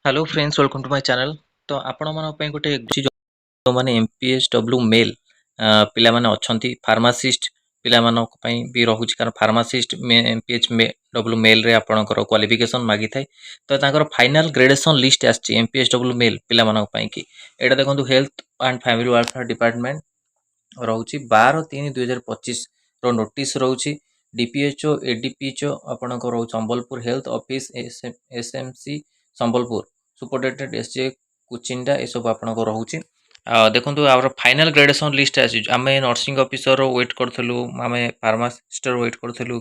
Hello friends welcome to my channel. तो आपण मन पे गोटे जो माने एमपीएसडब्ल्यू मेल पिला माने अछंती फार्मासिस्ट पिला मानो पई भी रहउची कारण फार्मासिस्ट एमपीएचडब्ल्यू मेल रे आपणकर क्वालिफिकेशन मागी थाए तो तांकर फाइनल ग्रेडेशन लिस्ट आछि एमपीएसडब्ल्यू मेल पिला मानो पई की एटा देखंतु health and family welfare department रहउची 12/3/2025 रो नोटिस रहउची डीपीएचओ एडीपीएचओ आपणकर रहउ Sambalpur health office SMC Sambalpur सुपरडेटेड एसजे कुचिंडा ए सब आपनको रहउची देखंतु आवर फाइनल ग्रेडेशन लिस्ट आसी आमे नर्सिंग ऑफिसर वेट करथलु आमे फार्मासिस्ट वेट करथलु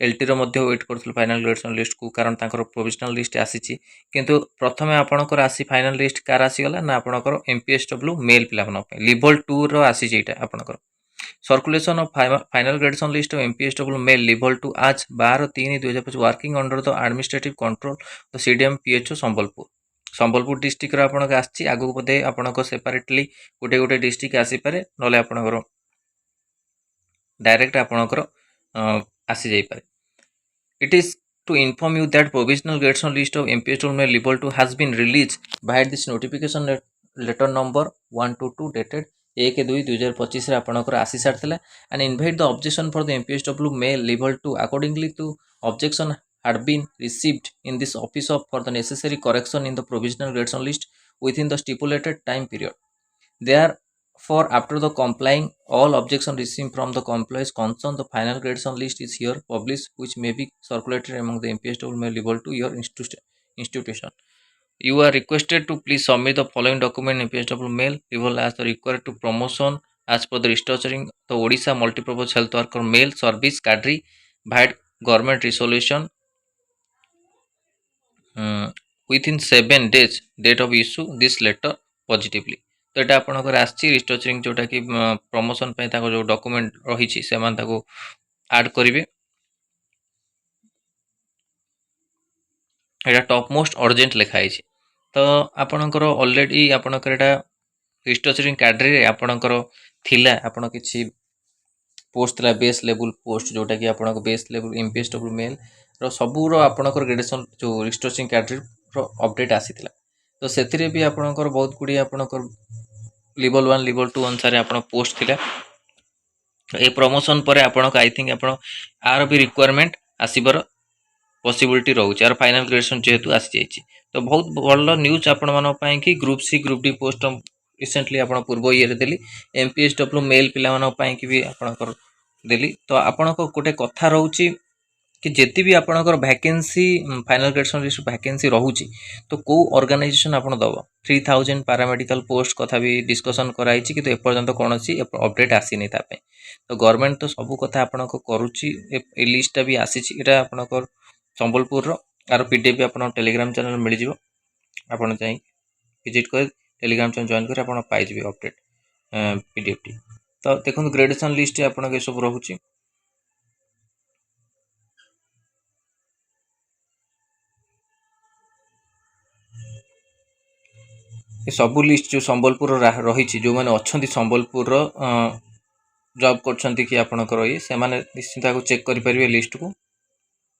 एलटी रो मध्ये वेट करथलु फाइनल ग्रेडेशन लिस्ट को कारण तांकर प्रोविजनल लिस्ट आसीची किंतु प्रथमे आपणकर आसी फाइनल लिस्ट कार आसी गला ना आपणकर एमपीएसडब्ल्यू मेल पिला बन लेवल 2 रो आसी जेटा आपणकर circulation of final gradation list of MPSW male level 2 आज 12/3/2025 working under the administrative control the CDM PHO Sambalpur district रो आपनक आछि आगु बदे आपनक सेपरेटली गोटे गोटे डिस्ट्रिक्ट आसी पारे नले आपनकर डायरेक्ट आपनकर आसी जाई पारे it is to inform you that provisional gradation list of MPSW level 2 has been released by this notification letter number 122 dated 1/2/2025 रे आपनकर आसी सारथिला and invite the objection for the MPSW mail level 2 accordingly to objection had been received in this office of for the necessary correction in the provisional gradation list within the stipulated time period. Therefore, after the complying all objection received from the employees concerned, the final gradation list is here published, which may be circulated among the MPSW mail level to your institution. You are requested to please submit the following document MPSW mail level as the required to promotion as per the restructuring the Odisha multipurpose health worker mail service cadre via government resolution within 7 days date of issue this letter positively. तो यहाँ आपंकर आसी restructuring जोटा कि promotion जो document रही से आड करेंगे यहाँ टॉप मोस्ट अर्जेंट लिखाई तो आपणकर ऑलरेडी आपणकर एटा रिस्ट्रक्चरिंग कैडरे आपणकर थिला आपण किछि पोस्ट थिला बेस लेवल पोस्ट जोटा कि आपणक बेस लेवल एमपीएसडब्ल्यू मेल रो सबूर आपणकर ग्रेडेशन जो रिस्ट्रक्चरिंग कैडरे रो अपडेट आसीथिला तो सेथिरे भी आपणकर बहुत गुडी आपणकर लेवल 1 लेवल 2 अनुसार आपण पोस्ट थिला ए प्रमोशन पर आपणक आई थिंक आपण आर भी रिक्वायरमेंट आसीबर पॉसिबिलिटी रहउची आर फाइनल ग्रेडेशन जेहेतु आसी जाईची तो बहुत भल न्यूज आपण मन पई कि group C group D post recently आपण पूर्व ईयर देली एमपीएसडब्ल्यू मेल पिला मन पई कि भी आपण देली तो आपण को गोटे कथा रहउची कि जेति भी आपणकर vacancy final gradation list vacancy रहउची तो को ऑर्गेनाइजेशन आपण दबो 3000 पैरामेडिकल पोस्ट कथा भी डिस्कशन कराइछि कि तो एपर्यंत कोनोसी अपडेट आसी नै तापे तो गवर्नमेंट तो सब कथा आपणको करूची ए लिस्ट भी आसीछि एटा आपणकर संबलपुर रो आर पीडीएफ आपण टेलीग्राम चैनल मिल जिवो आपण चाहि विजिट कर टेलीग्राम चैनल जॉइन कर आपण पाइ जिवो अपडेट पीडीएफ टी तो देखो ग्रेडेशन लिस्ट आपण के सब रहउची सबू लिस्ट जो संबलपुर रही जो मैंने अच्छा संबलपुर जॉब कर कि आपंकर ये से निश्चिंत चेक करेंगे लिस्ट को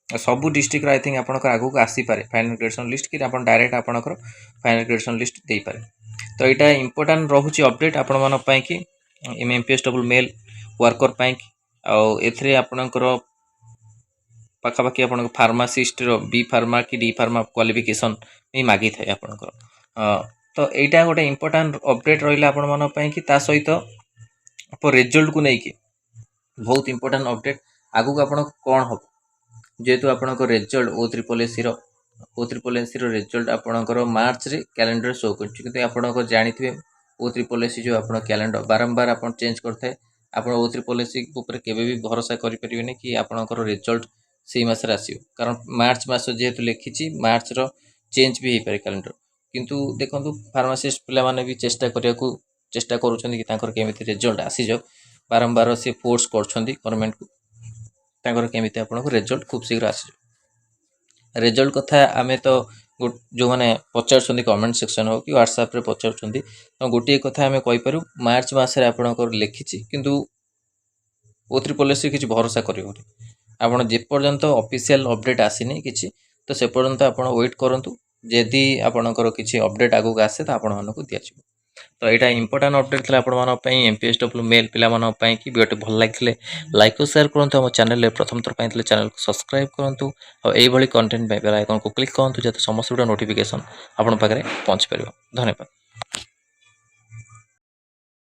सबू डिस्ट्रिक्ट आई थिंक आपंकर आगू को आसीपे फाइनल ग्रेडेशन लिस्ट कि डायरेक्ट आपंकर फाइनल ग्रेडेशन लिस्ट दे पारे तो यहाँ इंपोर्टाट रोचे अपडेट आपण मन कि एमपीएसडब्ल्यू मेल वर्कर पाई ए आपणकर पाखापाखि आप फार्मासीस्ट बी फार्मा कि डी फार्मा क्वालिफिकेशन भी मागी थाए आपणकर तो यहाँ गोटे इंपोर्टाट अपडेट रहा आपण मन कि सहित आप रिजल्ट को लेकिन बहुत इंपोर्टाट अपडेट आगू को आप कौन हम जेहेतु आपंक रिजल्ट ओ3एससी रिजल्ट आपंकर मार्च रे कैलेंडर शो कर जानी ओ3एससी जो आप कैलेंडर बारंबार आप चेंज करते आप ओ3एससी केवे भी भरोसा करें कि आपंकर रिजल्ट से मसरे आसो कारण मार्च मस जेहेतु लिखी मार्च रो चेंज भी हो पारे कैलेंडर किंतु देखो फार्मासीस्ट पिला भी चेष्टा करने को चेष्टा करुँच रिजल्ट आसी जाओ बारंबार सी फोर्स कर गवर्नमेंट को केमी आपको रिजल्ट खूब शीघ्र आसी जाओ रिजल्ट कथा आम तो जो मैंने पचार कमेंट सेक्शन हो कि व्हाट्सएप रे पचार तो गोटे कथा आम कहीपर मार्च मसरे आपंकर लिखी किंतु ओ3एससी किसी भरोसा करें आपड़ जेपर्यंत ऑफिशियल अपडेट आसीनी किसी तो से पर्यंत आप वेट करूँ जदि आपणकर किसी अपडेट आगक आसे तो आपण मानक दिज्व। तो यहाँ इंपोर्टाट अपडेट था आप MPSW मेल पाई कि वीडियो भल लगे लाइक और शेयर करूँ। आम चैनल प्रथम थर पाई चैनल को सब्सक्राइब करूँ और यही कंटेंट बेल आइकन को क्लिक करूँ जैसे समस्त वीडियो नोटिफिकेशन आपन पाखे पहुँच पार। धन्यवाद।